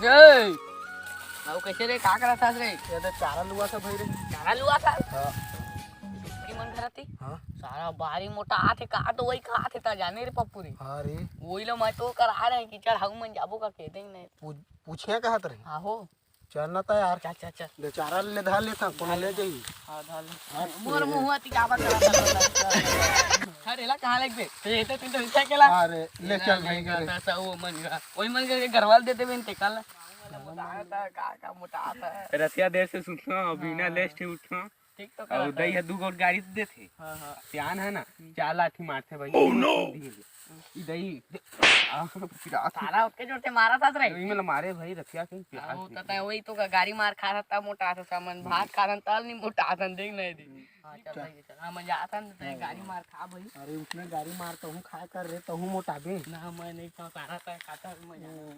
जय भाऊ कैसे रे का करत थास रे ये तो चारा लुआ था भाई रे। चारा लुआ था हाँ की मन करती हाँ सारा बारी मोटा आथे का तो वही का आथे ता जाने रे पप्पू रे हाँ रे वही लो मैं तो कर आ रहे कि चल हम मन जाबो का कहते ही नहीं पूछे कहत रही आहो चलना था यार। चल चल चल ले चारा ले धार लेता कौन ले जाई। हां धाल मोर मुंह ती का बात करा अरे ला कहां लग बे ते तो तीन तो हिस्सा केला अरे ले चल भाई का सा वो मन का ओई मन के घरवाल देते बेन ते कल का मोटा आता रसिया देर से सुनना बिना लेस्ट उठना ठीक तो और कर दई है दू गो गाड़ी दे थे। हां हां सियान है ना 4 लाठी मारते भाई। ओह नो दई सारा उसके जोड़ते मारा था रे में मारे भाई रसिया के प्यार वो तता वही तो का गाड़ी मार खा था मोटा था सामान भात खान तल नहीं मोटा था देख नहीं दी हां चल भाई चल हां मजा आता ना गाड़ी मार खा भाई। अरे उसने गाड़ी मारता हूँ खा कर रे तो हूँ मोटा बे ना मैं नहीं खा सारा था खाता मजा